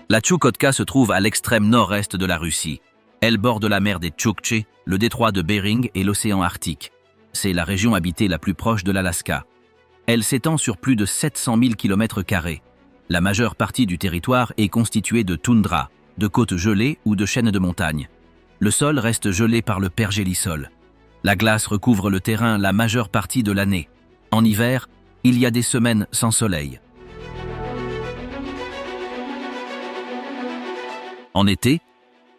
La Tchoukotka se trouve à l'extrême nord-est de la Russie. Elle borde la mer des Tchouktchés, le détroit de Bering et l'océan Arctique. C'est la région habitée la plus proche de l'Alaska. Elle s'étend sur plus de 700 000 km². La majeure partie du territoire est constituée de toundra, de côtes gelées ou de chaînes de montagnes. Le sol reste gelé par le pergélisol. La glace recouvre le terrain la majeure partie de l'année. En hiver, il y a des semaines sans soleil. En été,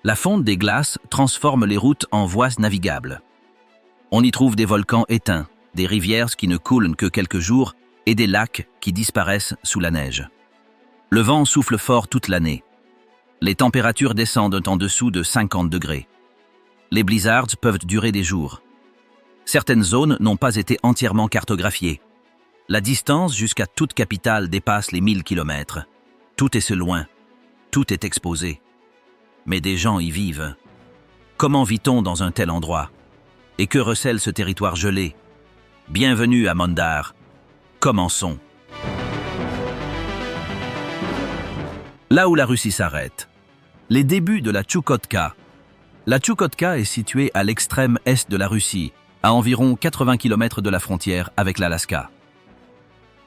la fonte des glaces transforme les routes en voies navigables. On y trouve des volcans éteints, des rivières qui ne coulent que quelques jours et des lacs qui disparaissent sous la neige. Le vent souffle fort toute l'année. Les températures descendent en dessous de 50 degrés. Les blizzards peuvent durer des jours. Certaines zones n'ont pas été entièrement cartographiées. La distance jusqu'à toute capitale dépasse les 1000 km. Tout est si loin. Tout est exposé. Mais des gens y vivent. Comment vit-on dans un tel endroit? Et que recèle ce territoire gelé? Bienvenue à Mondar. Commençons. Là où la Russie s'arrête. Les débuts de la Tchoukotka. La Tchoukotka est située à l'extrême est de la Russie, à environ 80 km de la frontière avec l'Alaska.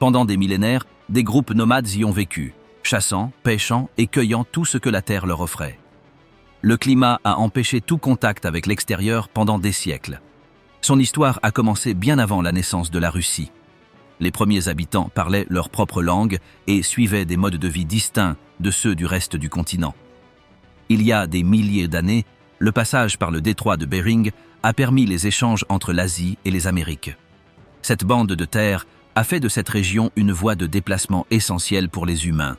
Pendant des millénaires, des groupes nomades y ont vécu, chassant, pêchant et cueillant tout ce que la terre leur offrait. Le climat a empêché tout contact avec l'extérieur pendant des siècles. Son histoire a commencé bien avant la naissance de la Russie. Les premiers habitants parlaient leur propre langue et suivaient des modes de vie distincts de ceux du reste du continent. Il y a des milliers d'années, le passage par le détroit de Bering a permis les échanges entre l'Asie et les Amériques. Cette bande de terre a fait de cette région une voie de déplacement essentielle pour les humains.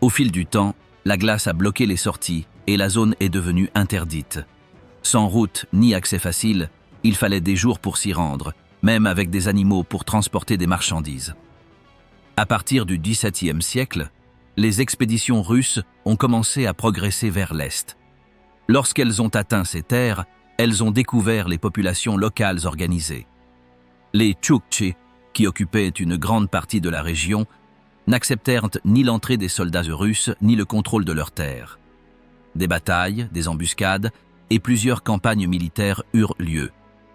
Au fil du temps, la glace a bloqué les sorties et la zone est devenue interdite. Sans route ni accès facile, il fallait des jours pour s'y rendre, même avec des animaux pour transporter des marchandises. À partir du XVIIe siècle, les expéditions russes ont commencé à progresser vers l'est. Lorsqu'elles ont atteint ces terres, elles ont découvert les populations locales organisées. Les Tchouktchés, qui occupaient une grande partie de la région, n'acceptèrent ni l'entrée des soldats russes ni le contrôle de leurs terres. Des batailles, des embuscades et plusieurs campagnes militaires eurent lieu,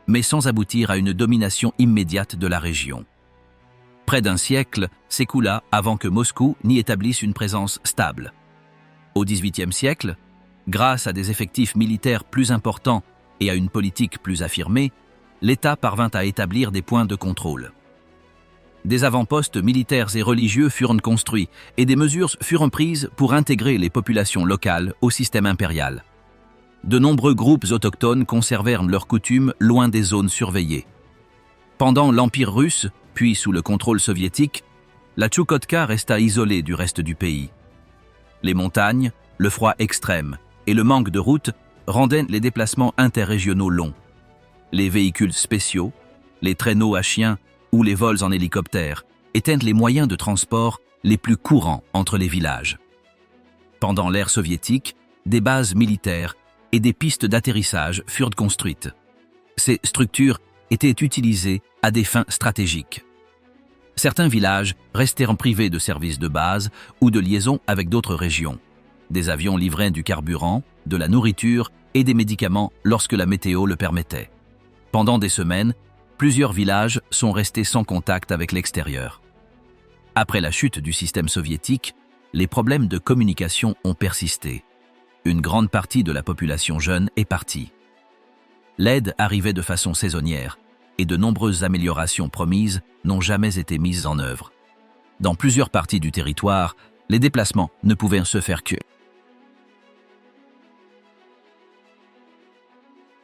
mais sans aboutir à une domination immédiate de la région. Près d'un siècle s'écoula avant que Moscou n'y établisse une présence stable. Au XVIIIe siècle, grâce à des effectifs militaires plus importants et à une politique plus affirmée, l'État parvint à établir des points de contrôle. Des avant-postes militaires et religieux furent construits et des mesures furent prises pour intégrer les populations locales au système impérial. De nombreux groupes autochtones conservèrent leurs coutumes loin des zones surveillées. Pendant l'Empire russe, puis sous le contrôle soviétique, la Tchoukotka resta isolée du reste du pays. Les montagnes, le froid extrême et le manque de routes rendaient les déplacements interrégionaux longs. Les véhicules spéciaux, les traîneaux à chiens ou les vols en hélicoptère étaient les moyens de transport les plus courants entre les villages. Pendant l'ère soviétique, des bases militaires et des pistes d'atterrissage furent construites. Ces structures étaient utilisées à des fins stratégiques. Certains villages restèrent privés de services de base ou de liaison avec d'autres régions. Des avions livraient du carburant, de la nourriture et des médicaments lorsque la météo le permettait. Pendant des semaines, plusieurs villages sont restés sans contact avec l'extérieur. Après la chute du système soviétique, les problèmes de communication ont persisté. Une grande partie de la population jeune est partie. L'aide arrivait de façon saisonnière et de nombreuses améliorations promises n'ont jamais été mises en œuvre. Dans plusieurs parties du territoire, les déplacements ne pouvaient se faire que.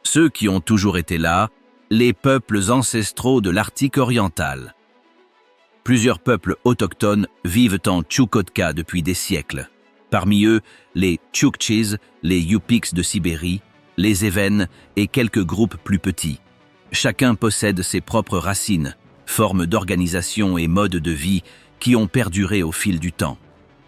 Ceux qui ont toujours été là, les peuples ancestraux de l'Arctique oriental. Plusieurs peuples autochtones vivent en Tchoukotka depuis des siècles. Parmi eux, les Tchouktchis, les Yupiks de Sibérie, les Évènes et quelques groupes plus petits. Chacun possède ses propres racines, formes d'organisation et modes de vie qui ont perduré au fil du temps.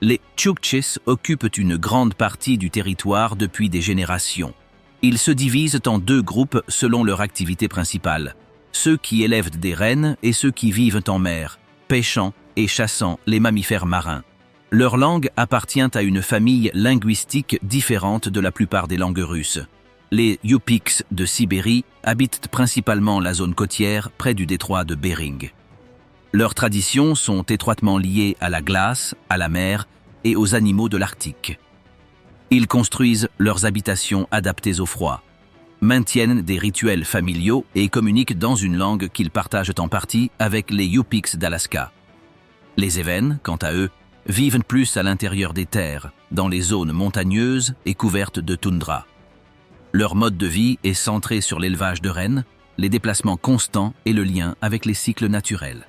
Les Tchouktchis occupent une grande partie du territoire depuis des générations. Ils se divisent en deux groupes selon leur activité principale, ceux qui élèvent des rennes et ceux qui vivent en mer, pêchant et chassant les mammifères marins. Leur langue appartient à une famille linguistique différente de la plupart des langues russes. Les Yupiks de Sibérie habitent principalement la zone côtière près du détroit de Bering. Leurs traditions sont étroitement liées à la glace, à la mer et aux animaux de l'Arctique. Ils construisent leurs habitations adaptées au froid, maintiennent des rituels familiaux et communiquent dans une langue qu'ils partagent en partie avec les Yupiks d'Alaska. Les Évènes, quant à eux, vivent plus à l'intérieur des terres, dans les zones montagneuses et couvertes de toundra. Leur mode de vie est centré sur l'élevage de rennes, les déplacements constants et le lien avec les cycles naturels.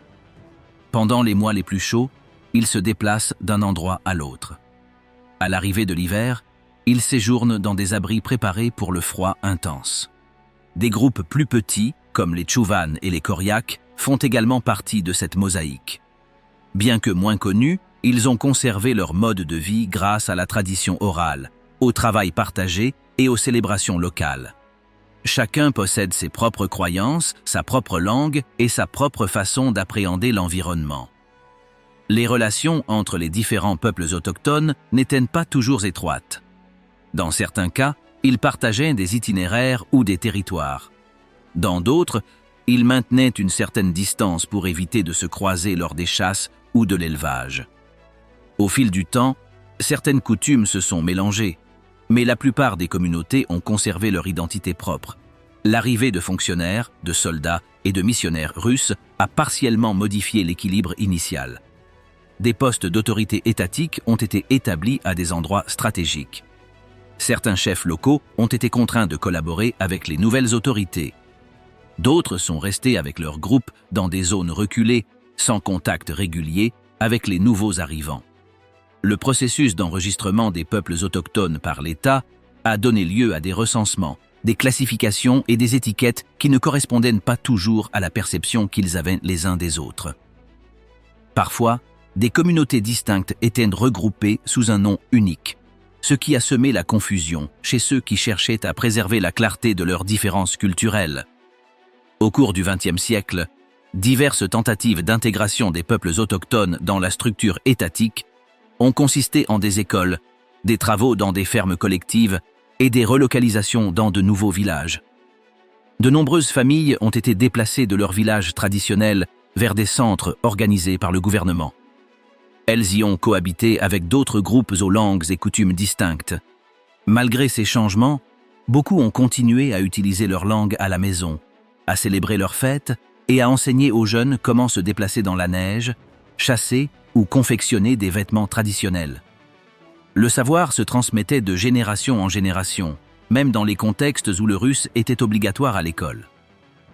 Pendant les mois les plus chauds, ils se déplacent d'un endroit à l'autre. À l'arrivée de l'hiver, ils séjournent dans des abris préparés pour le froid intense. Des groupes plus petits, comme les Tchouvanes et les Koryaks, font également partie de cette mosaïque. Bien que moins connus, ils ont conservé leur mode de vie grâce à la tradition orale, au travail partagé et aux célébrations locales. Chacun possède ses propres croyances, sa propre langue et sa propre façon d'appréhender l'environnement. Les relations entre les différents peuples autochtones n'étaient pas toujours étroites. Dans certains cas, ils partageaient des itinéraires ou des territoires. Dans d'autres, ils maintenaient une certaine distance pour éviter de se croiser lors des chasses ou de l'élevage. Au fil du temps, certaines coutumes se sont mélangées, mais la plupart des communautés ont conservé leur identité propre. L'arrivée de fonctionnaires, de soldats et de missionnaires russes a partiellement modifié l'équilibre initial. Des postes d'autorité étatique ont été établis à des endroits stratégiques. Certains chefs locaux ont été contraints de collaborer avec les nouvelles autorités. D'autres sont restés avec leurs groupes dans des zones reculées, sans contact régulier avec les nouveaux arrivants. Le processus d'enregistrement des peuples autochtones par l'État a donné lieu à des recensements, des classifications et des étiquettes qui ne correspondaient pas toujours à la perception qu'ils avaient les uns des autres. Parfois, des communautés distinctes étaient regroupées sous un nom unique, ce qui a semé la confusion chez ceux qui cherchaient à préserver la clarté de leurs différences culturelles. Au cours du XXe siècle, diverses tentatives d'intégration des peuples autochtones dans la structure étatique ont consisté en des écoles, des travaux dans des fermes collectives et des relocalisations dans de nouveaux villages. De nombreuses familles ont été déplacées de leurs villages traditionnels vers des centres organisés par le gouvernement. Elles y ont cohabité avec d'autres groupes aux langues et coutumes distinctes. Malgré ces changements, beaucoup ont continué à utiliser leur langue à la maison, à célébrer leurs fêtes et à enseigner aux jeunes comment se déplacer dans la neige, chasser ou confectionner des vêtements traditionnels. Le savoir se transmettait de génération en génération, même dans les contextes où le russe était obligatoire à l'école.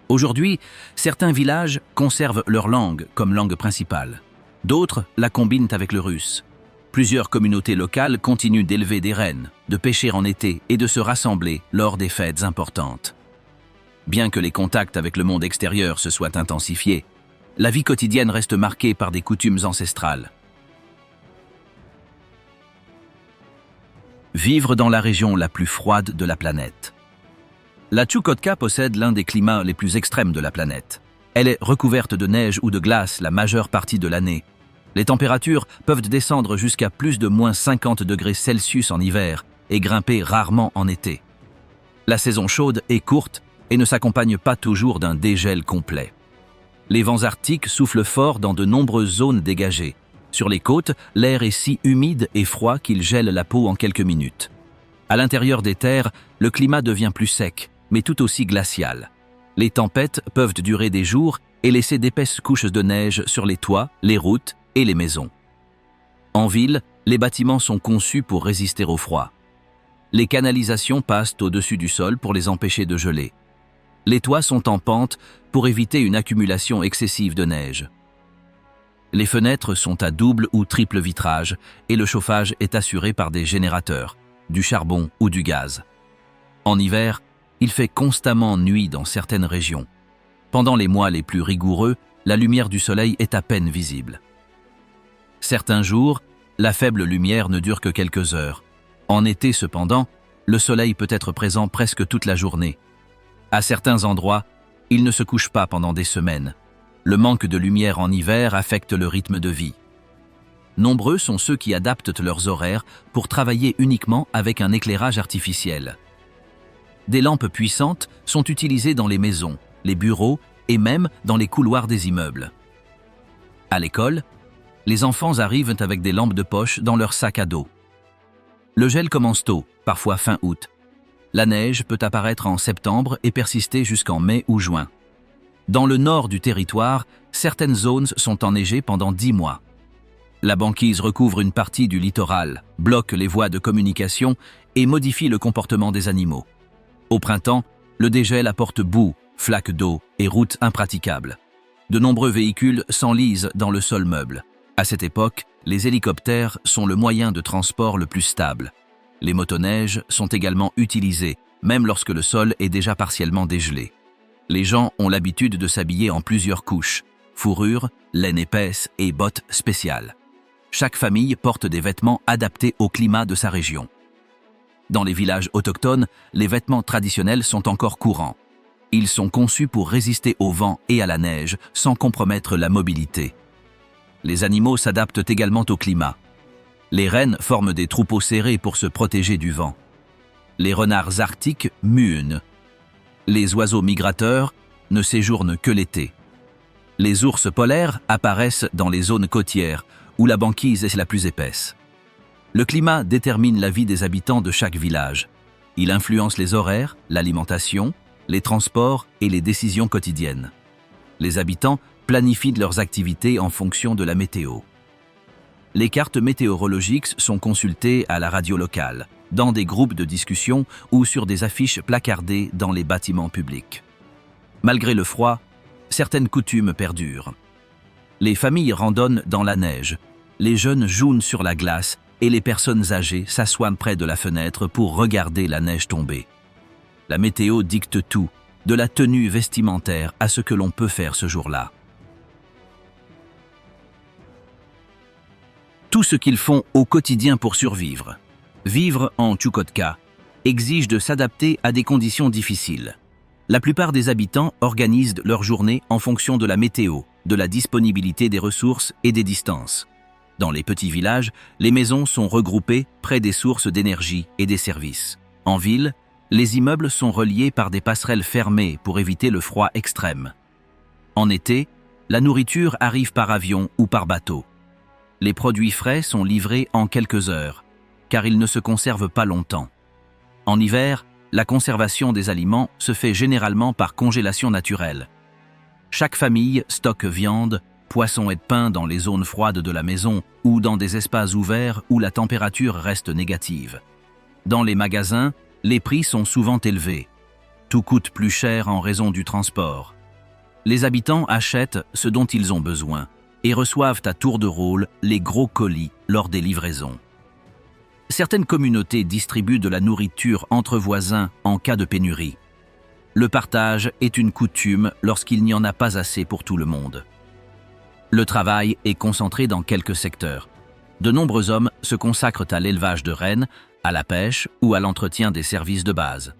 Aujourd'hui, certains villages conservent leur langue comme langue principale. D'autres la combinent avec le russe. Plusieurs communautés locales continuent d'élever des rennes, de pêcher en été et de se rassembler lors des fêtes importantes. Bien que les contacts avec le monde extérieur se soient intensifiés, la vie quotidienne reste marquée par des coutumes ancestrales. Vivre dans la région la plus froide de la planète. La Tchoukotka possède l'un des climats les plus extrêmes de la planète. Elle est recouverte de neige ou de glace la majeure partie de l'année. Les températures peuvent descendre jusqu'à plus de moins 50 degrés Celsius en hiver et grimper rarement en été. La saison chaude est courte et ne s'accompagne pas toujours d'un dégel complet. Les vents arctiques soufflent fort dans de nombreuses zones dégagées. Sur les côtes, l'air est si humide et froid qu'il gèle la peau en quelques minutes. À l'intérieur des terres, le climat devient plus sec, mais tout aussi glacial. Les tempêtes peuvent durer des jours et laisser d'épaisses couches de neige sur les toits, les routes et les maisons. En ville, les bâtiments sont conçus pour résister au froid. Les canalisations passent au-dessus du sol pour les empêcher de geler. Les toits sont en pente pour éviter une accumulation excessive de neige. Les fenêtres sont à double ou triple vitrage et le chauffage est assuré par des générateurs, du charbon ou du gaz. En hiver, il fait constamment nuit dans certaines régions. Pendant les mois les plus rigoureux, la lumière du soleil est à peine visible. Certains jours, la faible lumière ne dure que quelques heures. En été cependant, le soleil peut être présent presque toute la journée. À certains endroits, Ils ne se couchent pas pendant des semaines. Le manque de lumière en hiver affecte le rythme de vie. Nombreux sont ceux qui adaptent leurs horaires pour travailler uniquement avec un éclairage artificiel. Des lampes puissantes sont utilisées dans les maisons, les bureaux et même dans les couloirs des immeubles. À l'école, les enfants arrivent avec des lampes de poche dans leur sac à dos. Le gel commence tôt, parfois fin août. La neige peut apparaître en septembre et persister jusqu'en mai ou juin. Dans le nord du territoire, certaines zones sont enneigées pendant 10 mois. La banquise recouvre une partie du littoral, bloque les voies de communication et modifie le comportement des animaux. Au printemps, le dégel apporte boue, flaques d'eau et routes impraticables. De nombreux véhicules s'enlisent dans le sol meuble. À cette époque, les hélicoptères sont le moyen de transport le plus stable. Les motoneiges sont également utilisés, même lorsque le sol est déjà partiellement dégelé. Les gens ont l'habitude de s'habiller en plusieurs couches, fourrure, laine épaisse et bottes spéciales. Chaque famille porte des vêtements adaptés au climat de sa région. Dans les villages autochtones, les vêtements traditionnels sont encore courants. Ils sont conçus pour résister au vent et à la neige sans compromettre la mobilité. Les animaux s'adaptent également au climat. Les rennes forment des troupeaux serrés pour se protéger du vent. Les renards arctiques muent. Les oiseaux migrateurs ne séjournent que l'été. Les ours polaires apparaissent dans les zones côtières où la banquise est la plus épaisse. Le climat détermine la vie des habitants de chaque village. Il influence les horaires, l'alimentation, les transports et les décisions quotidiennes. Les habitants planifient leurs activités en fonction de la météo. Les cartes météorologiques sont consultées à la radio locale, dans des groupes de discussion ou sur des affiches placardées dans les bâtiments publics. Malgré le froid, certaines coutumes perdurent. Les familles randonnent dans la neige, les jeunes jouent sur la glace et les personnes âgées s'assoient près de la fenêtre pour regarder la neige tomber. La météo dicte tout, de la tenue vestimentaire à ce que l'on peut faire ce jour-là. Tout ce qu'ils font au quotidien pour survivre. Vivre en Chukotka exige de s'adapter à des conditions difficiles. La plupart des habitants organisent leur journée en fonction de la météo, de la disponibilité des ressources et des distances. Dans les petits villages, les maisons sont regroupées près des sources d'énergie et des services. En ville, les immeubles sont reliés par des passerelles fermées pour éviter le froid extrême. En été, la nourriture arrive par avion ou par bateau. Les produits frais sont livrés en quelques heures, car ils ne se conservent pas longtemps. En hiver, la conservation des aliments se fait généralement par congélation naturelle. Chaque famille stocke viande, poissons et pain dans les zones froides de la maison ou dans des espaces ouverts où la température reste négative. Dans les magasins, les prix sont souvent élevés. Tout coûte plus cher en raison du transport. Les habitants achètent ce dont ils ont besoin et reçoivent à tour de rôle les gros colis lors des livraisons. Certaines communautés distribuent de la nourriture entre voisins en cas de pénurie. Le partage est une coutume lorsqu'il n'y en a pas assez pour tout le monde. Le travail est concentré dans quelques secteurs. De nombreux hommes se consacrent à l'élevage de rennes, à la pêche ou à l'entretien des services de base.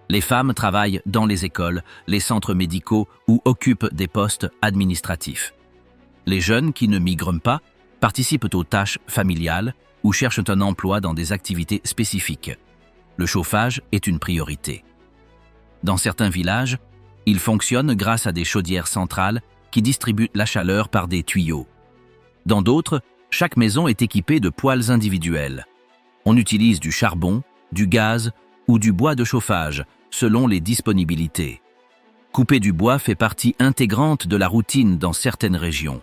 Les femmes travaillent dans les écoles, les centres médicaux ou occupent des postes administratifs. Les jeunes qui ne migrent pas participent aux tâches familiales ou cherchent un emploi dans des activités spécifiques. Le chauffage est une priorité. Dans certains villages, il fonctionne grâce à des chaudières centrales qui distribuent la chaleur par des tuyaux. Dans d'autres, chaque maison est équipée de poêles individuels. On utilise du charbon, du gaz ou du bois de chauffage, selon les disponibilités. Couper du bois fait partie intégrante de la routine dans certaines régions.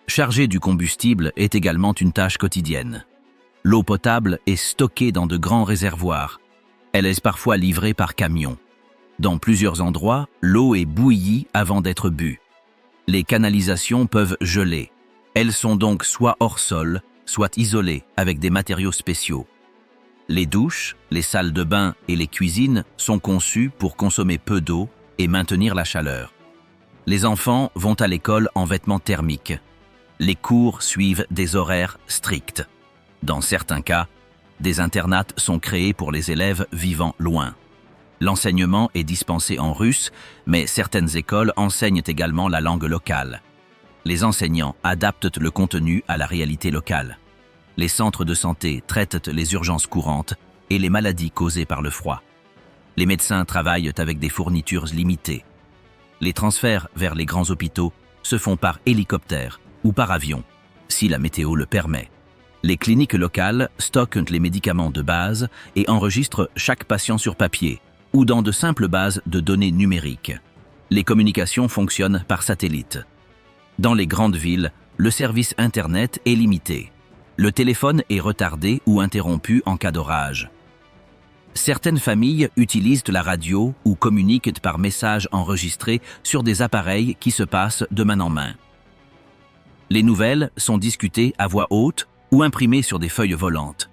Charger du combustible est également une tâche quotidienne. L'eau potable est stockée dans de grands réservoirs. Elle est parfois livrée par camion. Dans plusieurs endroits, l'eau est bouillie avant d'être bue. Les canalisations peuvent geler. Elles sont donc soit hors sol, soit isolées avec des matériaux spéciaux. Les douches, les salles de bain et les cuisines sont conçues pour consommer peu d'eau et maintenir la chaleur. Les enfants vont à l'école en vêtements thermiques. Les cours suivent des horaires stricts. Dans certains cas, des internats sont créés pour les élèves vivant loin. L'enseignement est dispensé en russe, mais certaines écoles enseignent également la langue locale. Les enseignants adaptent le contenu à la réalité locale. Les centres de santé traitent les urgences courantes et les maladies causées par le froid. Les médecins travaillent avec des fournitures limitées. Les transferts vers les grands hôpitaux se font par hélicoptère ou par avion, si la météo le permet. Les cliniques locales stockent les médicaments de base et enregistrent chaque patient sur papier ou dans de simples bases de données numériques. Les communications fonctionnent par satellite. Dans les grandes villes, le service Internet est limité. Le téléphone est retardé ou interrompu en cas d'orage. Certaines familles utilisent la radio ou communiquent par messages enregistrés sur des appareils qui se passent de main en main. Les nouvelles sont discutées à voix haute ou imprimées sur des feuilles volantes.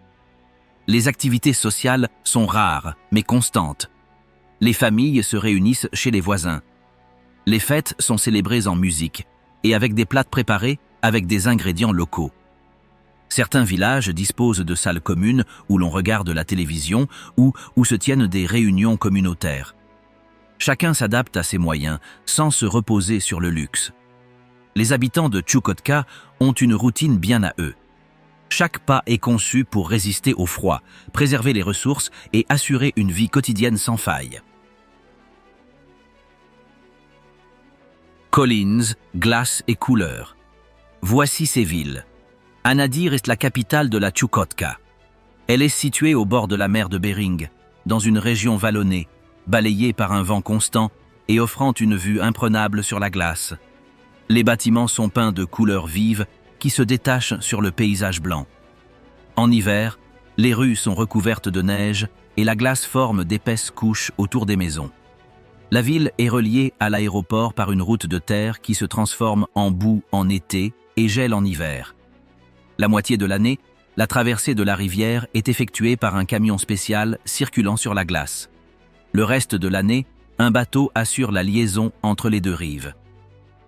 Les activités sociales sont rares mais constantes. Les familles se réunissent chez les voisins. Les fêtes sont célébrées en musique et avec des plats préparés avec des ingrédients locaux. Certains villages disposent de salles communes où l'on regarde la télévision ou où se tiennent des réunions communautaires. Chacun s'adapte à ses moyens sans se reposer sur le luxe. Les habitants de Tchoukotka ont une routine bien à eux. Chaque pas est conçu pour résister au froid, préserver les ressources et assurer une vie quotidienne sans faille. Collines, glace et couleurs. Voici ces villes. Anadyr est la capitale de la Tchoukotka. Elle est située au bord de la mer de Bering, dans une région vallonnée, balayée par un vent constant et offrant une vue imprenable sur la glace. Les bâtiments sont peints de couleurs vives qui se détachent sur le paysage blanc. En hiver, les rues sont recouvertes de neige et la glace forme d'épaisses couches autour des maisons. La ville est reliée à l'aéroport par une route de terre qui se transforme en boue en été et gèle en hiver. La moitié de l'année, la traversée de la rivière est effectuée par un camion spécial circulant sur la glace. Le reste de l'année, un bateau assure la liaison entre les deux rives.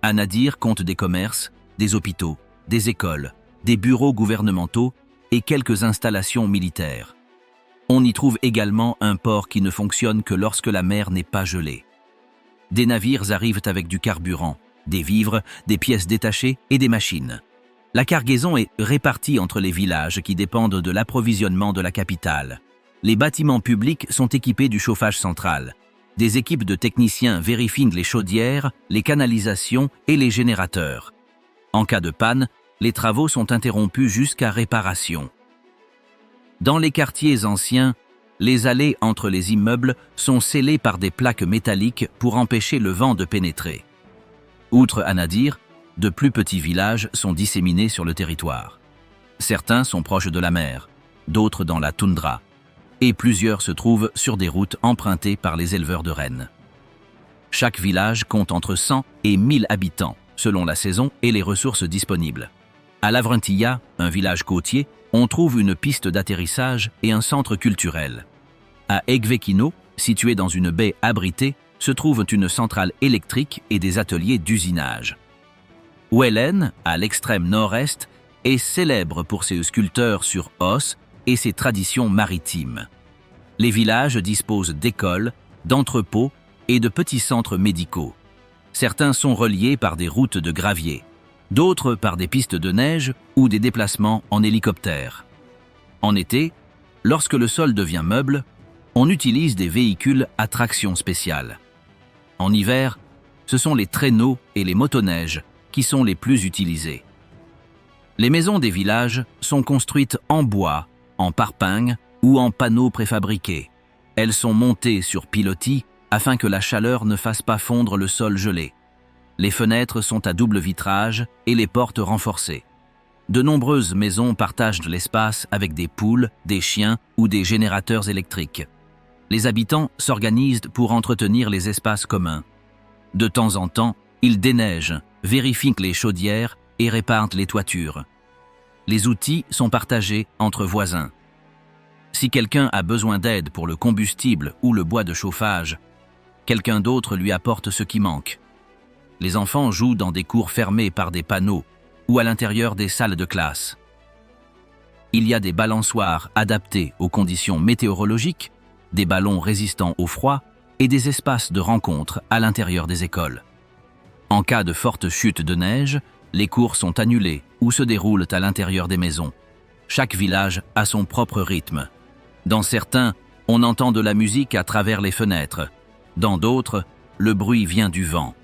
Anadyr compte des commerces, des hôpitaux, des écoles, des bureaux gouvernementaux et quelques installations militaires. On y trouve également un port qui ne fonctionne que lorsque la mer n'est pas gelée. Des navires arrivent avec du carburant, des vivres, des pièces détachées et des machines. La cargaison est répartie entre les villages qui dépendent de l'approvisionnement de la capitale. Les bâtiments publics sont équipés du chauffage central. Des équipes de techniciens vérifient les chaudières, les canalisations et les générateurs. En cas de panne, les travaux sont interrompus jusqu'à réparation. Dans les quartiers anciens, les allées entre les immeubles sont scellées par des plaques métalliques pour empêcher le vent de pénétrer. Outre Anadyr, de plus petits villages sont disséminés sur le territoire. Certains sont proches de la mer, d'autres dans la toundra, et plusieurs se trouvent sur des routes empruntées par les éleveurs de rennes. Chaque village compte entre 100 et 1000 habitants, selon la saison et les ressources disponibles. À Lavrentiya, un village côtier, on trouve une piste d'atterrissage et un centre culturel. À Ekvekino, situé dans une baie abritée, se trouve une centrale électrique et des ateliers d'usinage. Welen, à l'extrême nord-est, est célèbre pour ses sculpteurs sur os et ses traditions maritimes. Les villages disposent d'écoles, d'entrepôts et de petits centres médicaux. Certains sont reliés par des routes de gravier, d'autres par des pistes de neige ou des déplacements en hélicoptère. En été, lorsque le sol devient meuble, on utilise des véhicules à traction spéciale. En hiver, ce sont les traîneaux et les motoneiges qui sont les plus utilisés. Les maisons des villages sont construites en bois, en parpaing ou en panneaux préfabriqués. Elles sont montées sur pilotis afin que la chaleur ne fasse pas fondre le sol gelé. Les fenêtres sont à double vitrage et les portes renforcées. De nombreuses maisons partagent de l'espace avec des poules, des chiens ou des générateurs électriques. Les habitants s'organisent pour entretenir les espaces communs. De temps en temps, ils déneigent, vérifient les chaudières et réparent les toitures. Les outils sont partagés entre voisins. Si quelqu'un a besoin d'aide pour le combustible ou le bois de chauffage, quelqu'un d'autre lui apporte ce qui manque. Les enfants jouent dans des cours fermés par des panneaux ou à l'intérieur des salles de classe. Il y a des balançoires adaptés aux conditions météorologiques, des ballons résistants au froid et des espaces de rencontre à l'intérieur des écoles. En cas de forte chute de neige, les cours sont annulés ou se déroulent à l'intérieur des maisons. Chaque village a son propre rythme. Dans certains, on entend de la musique à travers les fenêtres. Dans d'autres, le bruit vient du vent.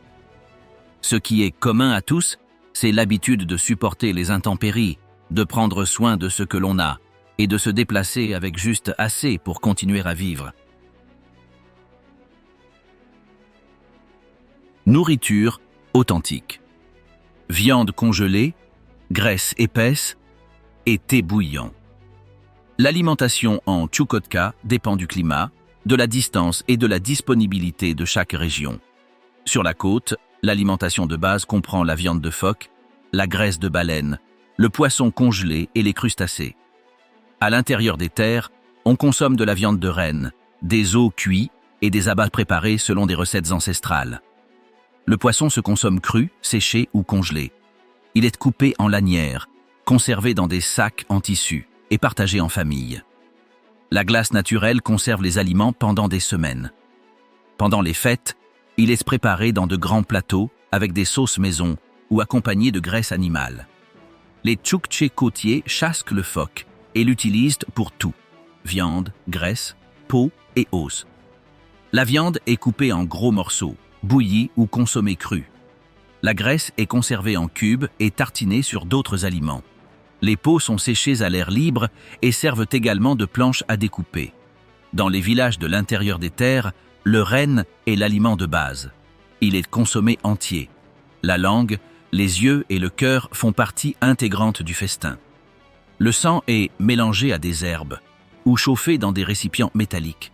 Ce qui est commun à tous, c'est l'habitude de supporter les intempéries, de prendre soin de ce que l'on a et de se déplacer avec juste assez pour continuer à vivre. Nourriture authentique. Viande congelée, graisse épaisse et thé bouillant. L'alimentation en Tchoukotka dépend du climat, de la distance et de la disponibilité de chaque région. Sur la côte, l'alimentation de base comprend la viande de phoque, la graisse de baleine, le poisson congelé et les crustacés. À l'intérieur des terres, on consomme de la viande de renne, des os cuits et des abats préparés selon des recettes ancestrales. Le poisson se consomme cru, séché ou congelé. Il est coupé en lanières, conservé dans des sacs en tissu et partagé en famille. La glace naturelle conserve les aliments pendant des semaines. Pendant les fêtes, il est préparé dans de grands plateaux avec des sauces maison ou accompagné de graisse animale. Les Tchouktsés côtiers chassent le phoque et l'utilisent pour tout: viande, graisse, peau et os. La viande est coupée en gros morceaux, bouillie ou consommée crue. La graisse est conservée en cubes et tartinée sur d'autres aliments. Les peaux sont séchées à l'air libre et servent également de planches à découper. Dans les villages de l'intérieur des terres, le renne est l'aliment de base. Il est consommé entier. La langue, les yeux et le cœur font partie intégrante du festin. Le sang est mélangé à des herbes ou chauffé dans des récipients métalliques.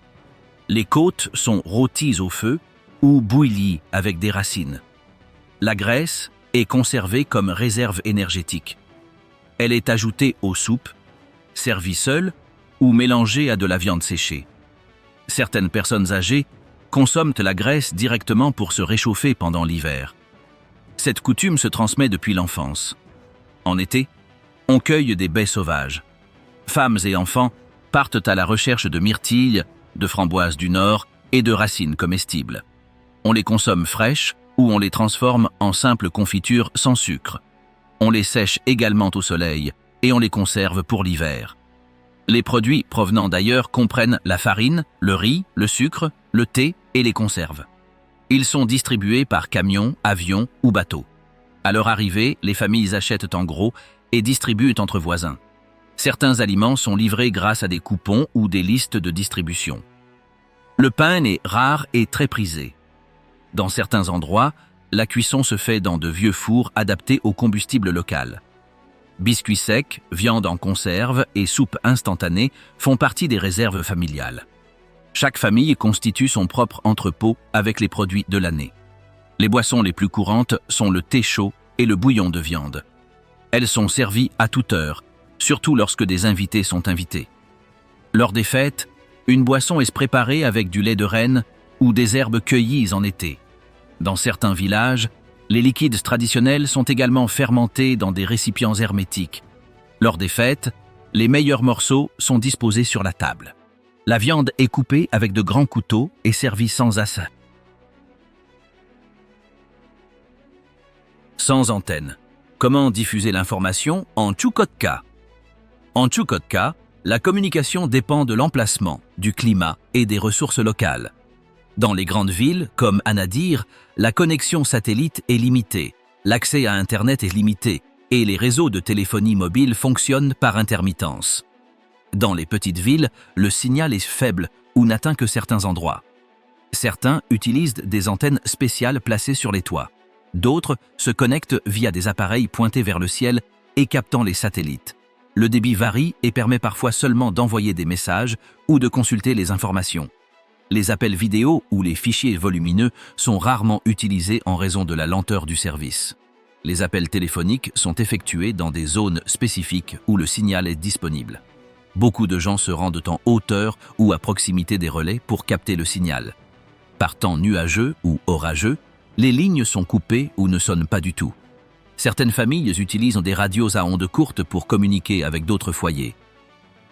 Les côtes sont rôties au feu ou bouillies avec des racines. La graisse est conservée comme réserve énergétique. Elle est ajoutée aux soupes, servie seule ou mélangée à de la viande séchée. Certaines personnes âgées consomment la graisse directement pour se réchauffer pendant l'hiver. Cette coutume se transmet depuis l'enfance. En été, on cueille des baies sauvages. Femmes et enfants partent à la recherche de myrtilles, de framboises du Nord et de racines comestibles. On les consomme fraîches ou on les transforme en simple confiture sans sucre. On les sèche également au soleil et on les conserve pour l'hiver. Les produits provenant d'ailleurs comprennent la farine, le riz, le sucre, le thé et les conserves. Ils sont distribués par camions, avions ou bateaux. À leur arrivée, les familles achètent en gros et distribuent entre voisins. Certains aliments sont livrés grâce à des coupons ou des listes de distribution. Le pain est rare et très prisé. Dans certains endroits, la cuisson se fait dans de vieux fours adaptés au combustible local. Biscuits secs, viande en conserve et soupe instantanée font partie des réserves familiales. Chaque famille constitue son propre entrepôt avec les produits de l'année. Les boissons les plus courantes sont le thé chaud et le bouillon de viande. Elles sont servies à toute heure, surtout lorsque des invités sont invités. Lors des fêtes, une boisson est préparée avec du lait de renne ou des herbes cueillies en été. Dans certains villages, les liquides traditionnels sont également fermentés dans des récipients hermétiques. Lors des fêtes, les meilleurs morceaux sont disposés sur la table. La viande est coupée avec de grands couteaux et servie sans assa. Sans antenne. Comment diffuser l'information en Tchoukotka? En Tchoukotka, la communication dépend de l'emplacement, du climat et des ressources locales. Dans les grandes villes, comme Anadyr, la connexion satellite est limitée, l'accès à Internet est limité et les réseaux de téléphonie mobile fonctionnent par intermittence. Dans les petites villes, le signal est faible ou n'atteint que certains endroits. Certains utilisent des antennes spéciales placées sur les toits. D'autres se connectent via des appareils pointés vers le ciel et captant les satellites. Le débit varie et permet parfois seulement d'envoyer des messages ou de consulter les informations. Les appels vidéo ou les fichiers volumineux sont rarement utilisés en raison de la lenteur du service. Les appels téléphoniques sont effectués dans des zones spécifiques où le signal est disponible. Beaucoup de gens se rendent en hauteur ou à proximité des relais pour capter le signal. Par temps nuageux ou orageux, les lignes sont coupées ou ne sonnent pas du tout. Certaines familles utilisent des radios à ondes courtes pour communiquer avec d'autres foyers.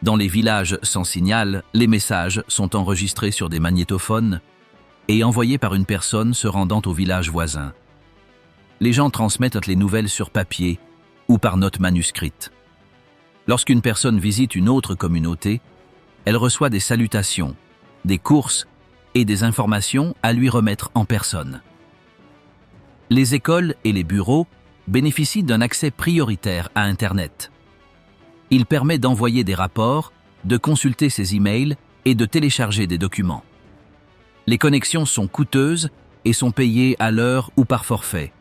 Dans les villages sans signal, les messages sont enregistrés sur des magnétophones. et envoyée par une personne se rendant au village voisin. Les gens transmettent les nouvelles sur papier ou par note manuscrite. Lorsqu'une personne visite une autre communauté, elle reçoit des salutations, des courses et des informations à lui remettre en personne. Les écoles et les bureaux bénéficient d'un accès prioritaire à Internet. Il permet d'envoyer des rapports, de consulter ses emails et de télécharger des documents. Les connexions sont coûteuses et sont payées à l'heure ou par forfait.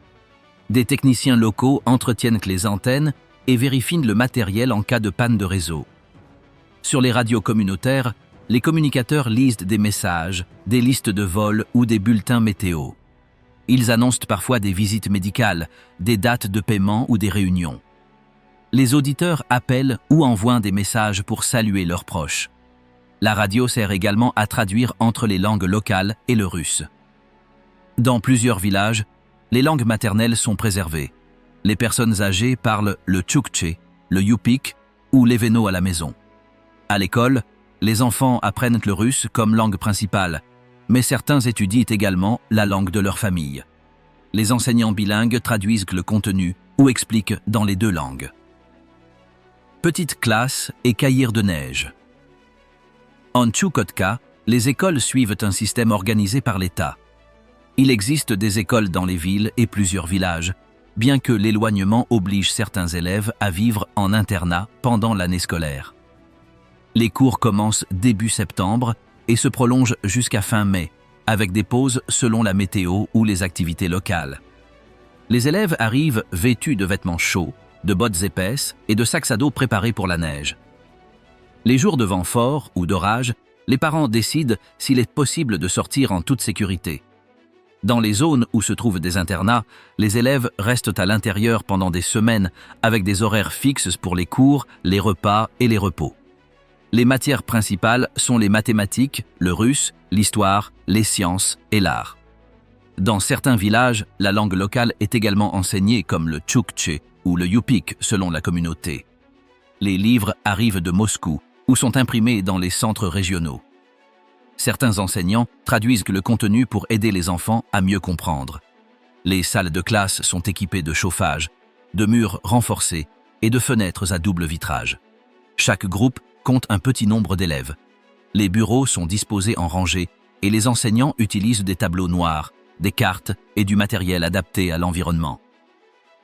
Des techniciens locaux entretiennent les antennes et vérifient le matériel en cas de panne de réseau. Sur les radios communautaires, les communicateurs lisent des messages, des listes de vols ou des bulletins météo. Ils annoncent parfois des visites médicales, des dates de paiement ou des réunions. Les auditeurs appellent ou envoient des messages pour saluer leurs proches. La radio sert également à traduire entre les langues locales et le russe. Dans plusieurs villages, les langues maternelles sont préservées. Les personnes âgées parlent le tchoukché, le yupik ou l'événo à la maison. À l'école, les enfants apprennent le russe comme langue principale, mais certains étudient également la langue de leur famille. Les enseignants bilingues traduisent le contenu ou expliquent dans les deux langues. Petite classe et cahiers de neige. En Tchoukotka, les écoles suivent un système organisé par l'État. Il existe des écoles dans les villes et plusieurs villages, bien que l'éloignement oblige certains élèves à vivre en internat pendant l'année scolaire. Les cours commencent début septembre et se prolongent jusqu'à fin mai, avec des pauses selon la météo ou les activités locales. Les élèves arrivent vêtus de vêtements chauds, de bottes épaisses et de sacs à dos préparés pour la neige. Les jours de vent fort ou d'orage, les parents décident s'il est possible de sortir en toute sécurité. Dans les zones où se trouvent des internats, les élèves restent à l'intérieur pendant des semaines avec des horaires fixes pour les cours, les repas et les repos. Les matières principales sont les mathématiques, le russe, l'histoire, les sciences et l'art. Dans certains villages, la langue locale est également enseignée comme le tchoukché ou le yupik selon la communauté. Les livres arrivent de Moscou ou sont imprimés dans les centres régionaux. Certains enseignants traduisent le contenu pour aider les enfants à mieux comprendre. Les salles de classe sont équipées de chauffage, de murs renforcés et de fenêtres à double vitrage. Chaque groupe compte un petit nombre d'élèves. Les bureaux sont disposés en rangées et les enseignants utilisent des tableaux noirs, des cartes et du matériel adapté à l'environnement.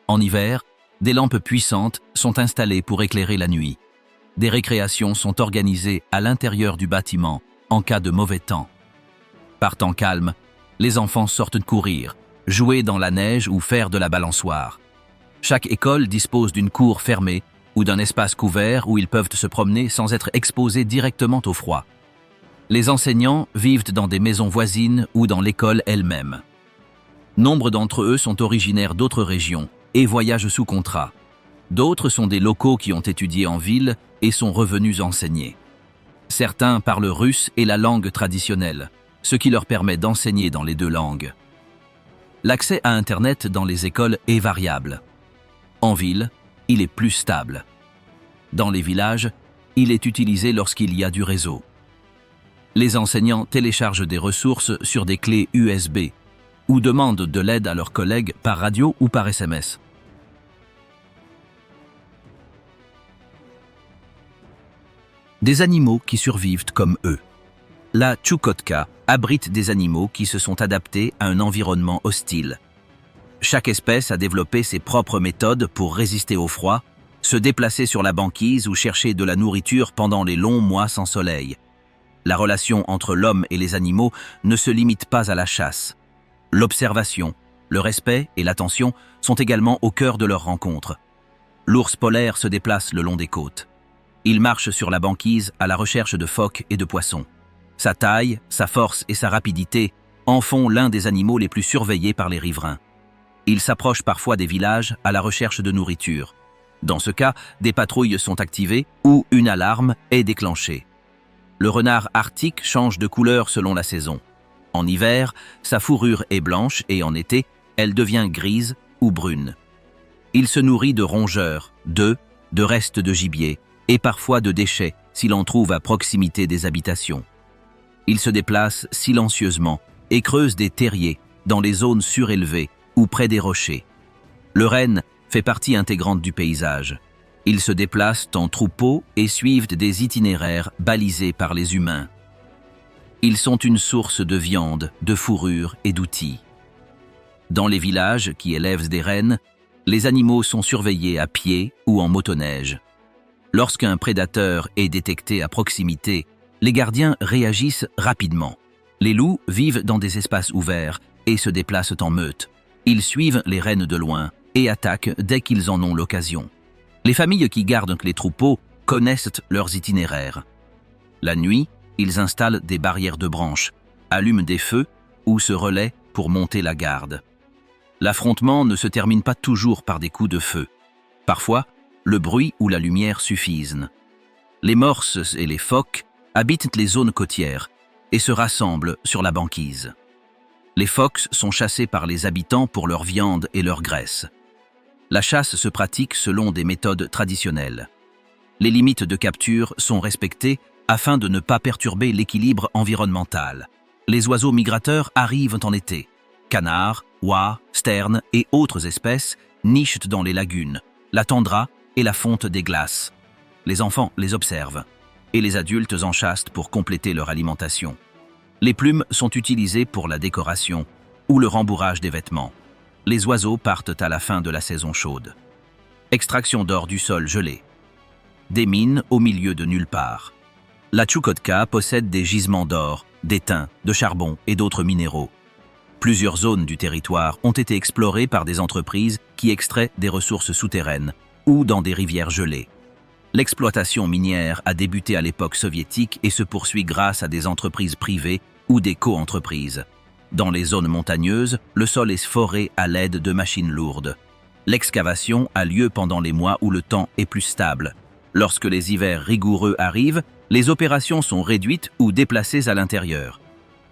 En hiver, des lampes puissantes sont installées pour éclairer la nuit. Des récréations sont organisées à l'intérieur du bâtiment en cas de mauvais temps. Par temps calme, les enfants sortent courir, jouer dans la neige ou faire de la balançoire. Chaque école dispose d'une cour fermée ou d'un espace couvert où ils peuvent se promener sans être exposés directement au froid. Les enseignants vivent dans des maisons voisines ou dans l'école elle-même. Nombre d'entre eux sont originaires d'autres régions et voyagent sous contrat. D'autres sont des locaux qui ont étudié en ville et sont revenus enseigner. Certains parlent russe et la langue traditionnelle, ce qui leur permet d'enseigner dans les deux langues. L'accès à Internet dans les écoles est variable. En ville, il est plus stable. Dans les villages, il est utilisé lorsqu'il y a du réseau. Les enseignants téléchargent des ressources sur des clés USB ou demandent de l'aide à leurs collègues par radio ou par SMS. Des animaux qui survivent comme eux. La Tchoukotka abrite des animaux qui se sont adaptés à un environnement hostile. Chaque espèce a développé ses propres méthodes pour résister au froid, se déplacer sur la banquise ou chercher de la nourriture pendant les longs mois sans soleil. La relation entre l'homme et les animaux ne se limite pas à la chasse. L'observation, le respect et l'attention sont également au cœur de leur rencontre. L'ours polaire se déplace le long des côtes. Il marche sur la banquise à la recherche de phoques et de poissons. Sa taille, sa force et sa rapidité en font l'un des animaux les plus surveillés par les riverains. Il s'approche parfois des villages à la recherche de nourriture. Dans ce cas, des patrouilles sont activées ou une alarme est déclenchée. Le renard arctique change de couleur selon la saison. En hiver, sa fourrure est blanche et en été, elle devient grise ou brune. Il se nourrit de rongeurs, d'œufs, de restes de gibier et parfois de déchets s'il en trouve à proximité des habitations. Il se déplace silencieusement et creusent des terriers dans les zones surélevées ou près des rochers. Le renne fait partie intégrante du paysage. Ils se déplacent en troupeaux et suivent des itinéraires balisés par les humains. Ils sont une source de viande, de fourrure et d'outils. Dans les villages qui élèvent des rennes, les animaux sont surveillés à pied ou en motoneige. Lorsqu'un prédateur est détecté à proximité, les gardiens réagissent rapidement. Les loups vivent dans des espaces ouverts et se déplacent en meute. Ils suivent les rennes de loin et attaquent dès qu'ils en ont l'occasion. Les familles qui gardent les troupeaux connaissent leurs itinéraires. La nuit, ils installent des barrières de branches, allument des feux ou se relaient pour monter la garde. L'affrontement ne se termine pas toujours par des coups de feu. Parfois, le bruit ou la lumière suffisent. Les morses et les phoques habitent les zones côtières et se rassemblent sur la banquise. Les phoques sont chassés par les habitants pour leur viande et leur graisse. La chasse se pratique selon des méthodes traditionnelles. Les limites de capture sont respectées afin de ne pas perturber l'équilibre environnemental. Les oiseaux migrateurs arrivent en été. Canards, oies, sternes et autres espèces nichent dans les lagunes, la toundra et la fonte des glaces. Les enfants les observent et les adultes en chassent pour compléter leur alimentation. Les plumes sont utilisées pour la décoration ou le rembourrage des vêtements. Les oiseaux partent à la fin de la saison chaude. Extraction d'or du sol gelé. Des mines au milieu de nulle part. La Tchoukotka possède des gisements d'or, d'étain, de charbon et d'autres minéraux. Plusieurs zones du territoire ont été explorées par des entreprises qui extraient des ressources souterraines ou dans des rivières gelées. L'exploitation minière a débuté à l'époque soviétique et se poursuit grâce à des entreprises privées ou des co-entreprises. Dans les zones montagneuses, le sol est foré à l'aide de machines lourdes. L'excavation a lieu pendant les mois où le temps est plus stable. Lorsque les hivers rigoureux arrivent, les opérations sont réduites ou déplacées à l'intérieur.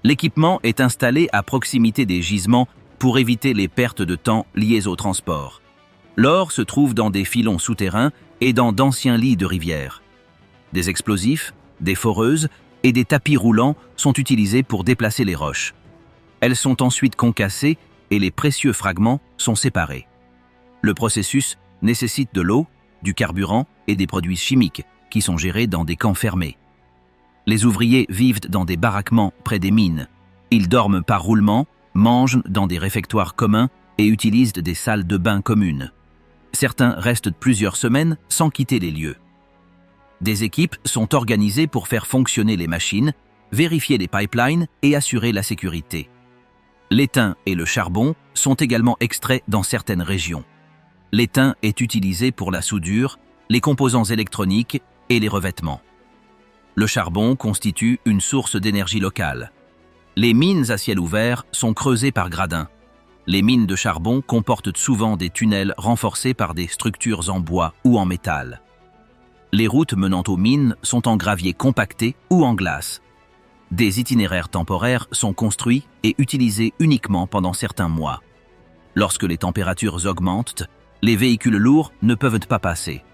L'équipement est installé à proximité des gisements pour éviter les pertes de temps liées au transport. L'or se trouve dans des filons souterrains et dans d'anciens lits de rivières. Des explosifs, des foreuses et des tapis roulants sont utilisés pour déplacer les roches. Elles sont ensuite concassées et les précieux fragments sont séparés. Le processus nécessite de l'eau, du carburant et des produits chimiques qui sont gérés dans des camps fermés. Les ouvriers vivent dans des baraquements près des mines. Ils dorment par roulement, mangent dans des réfectoires communs et utilisent des salles de bain communes. Certains restent plusieurs semaines sans quitter les lieux. Des équipes sont organisées pour faire fonctionner les machines, vérifier les pipelines et assurer la sécurité. L'étain et le charbon sont également extraits dans certaines régions. L'étain est utilisé pour la soudure, les composants électroniques et les revêtements. Le charbon constitue une source d'énergie locale. Les mines à ciel ouvert sont creusées par gradins. Les mines de charbon comportent souvent des tunnels renforcés par des structures en bois ou en métal. Les routes menant aux mines sont en gravier compacté ou en glace. Des itinéraires temporaires sont construits et utilisés uniquement pendant certains mois. Lorsque les températures augmentent, les véhicules lourds ne peuvent pas passer.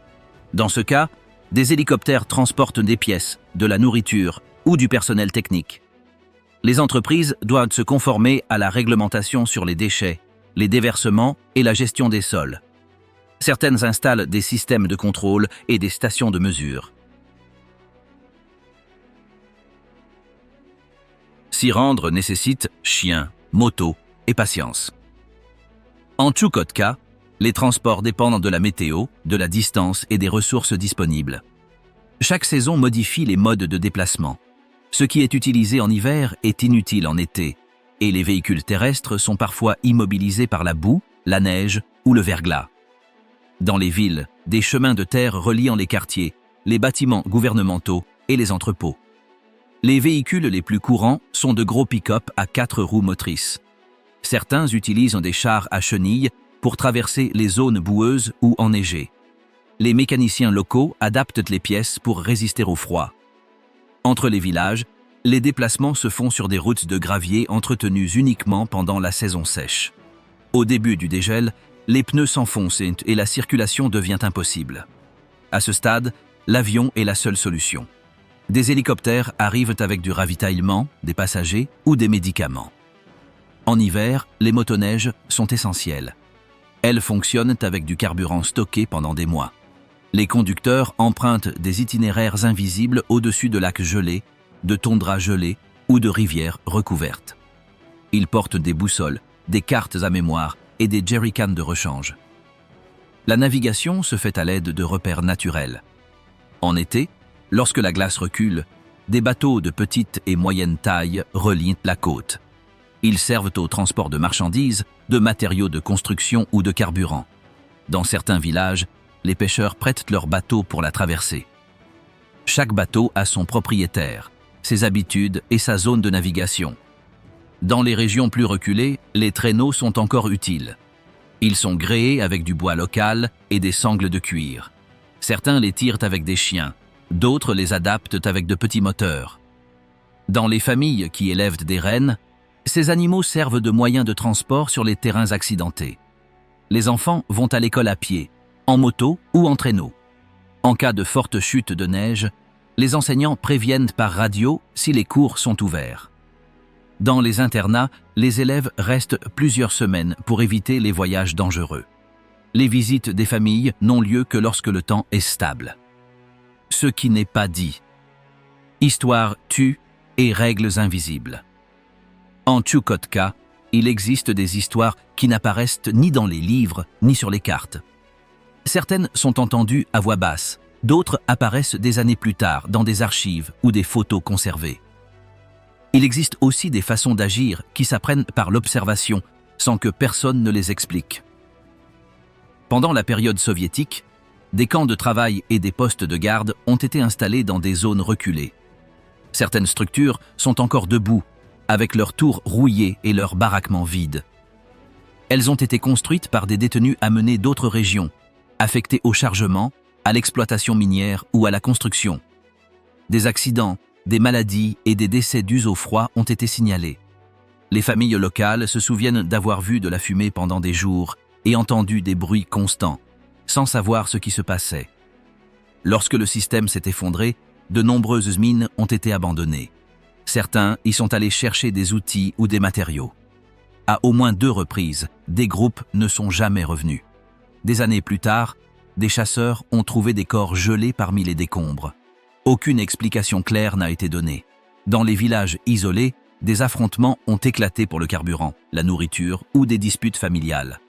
Dans ce cas, des hélicoptères transportent des pièces, de la nourriture ou du personnel technique. Les entreprises doivent se conformer à la réglementation sur les déchets, les déversements et la gestion des sols. Certaines installent des systèmes de contrôle et des stations de mesure. S'y rendre nécessite chiens, motos et patience. En Tchoukotka, les transports dépendent de la météo, de la distance et des ressources disponibles. Chaque saison modifie les modes de déplacement. Ce qui est utilisé en hiver est inutile en été, et les véhicules terrestres sont parfois immobilisés par la boue, la neige ou le verglas. Dans les villes, des chemins de terre reliant les quartiers, les bâtiments gouvernementaux et les entrepôts. Les véhicules les plus courants sont de gros pick-up à 4 roues motrices. Certains utilisent des chars à chenilles pour traverser les zones boueuses ou enneigées. Les mécaniciens locaux adaptent les pièces pour résister au froid. Entre les villages, les déplacements se font sur des routes de gravier entretenues uniquement pendant la saison sèche. Au début du dégel, les pneus s'enfoncent et la circulation devient impossible. À ce stade, l'avion est la seule solution. Des hélicoptères arrivent avec du ravitaillement, des passagers ou des médicaments. En hiver, les motoneiges sont essentielles. Elles fonctionnent avec du carburant stocké pendant des mois. Les conducteurs empruntent des itinéraires invisibles au-dessus de lacs gelés, de toundras gelées ou de rivières recouvertes. Ils portent des boussoles, des cartes à mémoire et des jerrycans de rechange. La navigation se fait à l'aide de repères naturels. En été, lorsque la glace recule, des bateaux de petite et moyenne taille relient la côte. Ils servent au transport de marchandises, de matériaux de construction ou de carburant. Dans certains villages, les pêcheurs prêtent leurs bateaux pour la traversée. Chaque bateau a son propriétaire, ses habitudes et sa zone de navigation. Dans les régions plus reculées, les traîneaux sont encore utiles. Ils sont gréés avec du bois local et des sangles de cuir. Certains les tirent avec des chiens, d'autres les adaptent avec de petits moteurs. Dans les familles qui élèvent des rennes, ces animaux servent de moyens de transport sur les terrains accidentés. Les enfants vont à l'école à pied, en moto ou en traîneau. En cas de forte chute de neige, les enseignants préviennent par radio si les cours sont ouverts. Dans les internats, les élèves restent plusieurs semaines pour éviter les voyages dangereux. Les visites des familles n'ont lieu que lorsque le temps est stable. Ce qui n'est pas dit. Histoire tue et règles invisibles. En Chukotka, il existe des histoires qui n'apparaissent ni dans les livres ni sur les cartes. Certaines sont entendues à voix basse, d'autres apparaissent des années plus tard dans des archives ou des photos conservées. Il existe aussi des façons d'agir qui s'apprennent par l'observation, sans que personne ne les explique. Pendant la période soviétique, des camps de travail et des postes de garde ont été installés dans des zones reculées. Certaines structures sont encore debout, avec leurs tours rouillées et leurs baraquements vides. Elles ont été construites par des détenus amenés d'autres régions, affectés au chargement, à l'exploitation minière ou à la construction. Des accidents, des maladies et des décès dus au froid ont été signalés. Les familles locales se souviennent d'avoir vu de la fumée pendant des jours et entendu des bruits constants, sans savoir ce qui se passait. Lorsque le système s'est effondré, de nombreuses mines ont été abandonnées. Certains y sont allés chercher des outils ou des matériaux. À au moins 2 reprises, des groupes ne sont jamais revenus. Des années plus tard, des chasseurs ont trouvé des corps gelés parmi les décombres. Aucune explication claire n'a été donnée. Dans les villages isolés, des affrontements ont éclaté pour le carburant, la nourriture ou des disputes familiales.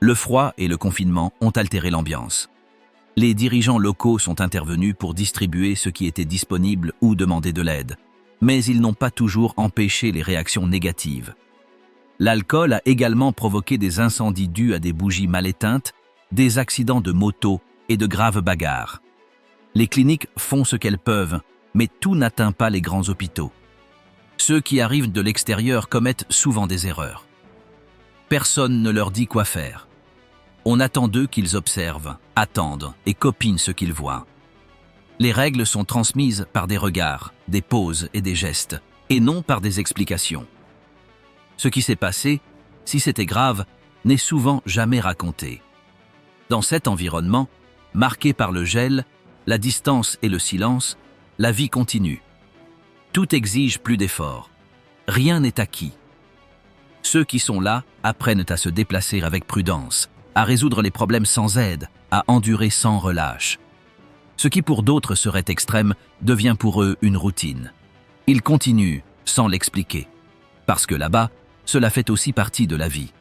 Le froid et le confinement ont altéré l'ambiance. Les dirigeants locaux sont intervenus pour distribuer ce qui était disponible ou demander de l'aide, mais ils n'ont pas toujours empêché les réactions négatives. L'alcool a également provoqué des incendies dus à des bougies mal éteintes, des accidents de moto et de graves bagarres. Les cliniques font ce qu'elles peuvent, mais tout n'atteint pas les grands hôpitaux. Ceux qui arrivent de l'extérieur commettent souvent des erreurs. Personne ne leur dit quoi faire. On attend d'eux qu'ils observent, attendent et copient ce qu'ils voient. Les règles sont transmises par des regards, des poses et des gestes, et non par des explications. Ce qui s'est passé, si c'était grave, n'est souvent jamais raconté. Dans cet environnement, marqué par le gel, la distance et le silence, la vie continue. Tout exige plus d'efforts. Rien n'est acquis. Ceux qui sont là apprennent à se déplacer avec prudence, à résoudre les problèmes sans aide, à endurer sans relâche. Ce qui pour d'autres serait extrême devient pour eux une routine. Ils continuent sans l'expliquer. Parce que là-bas, cela fait aussi partie de la vie.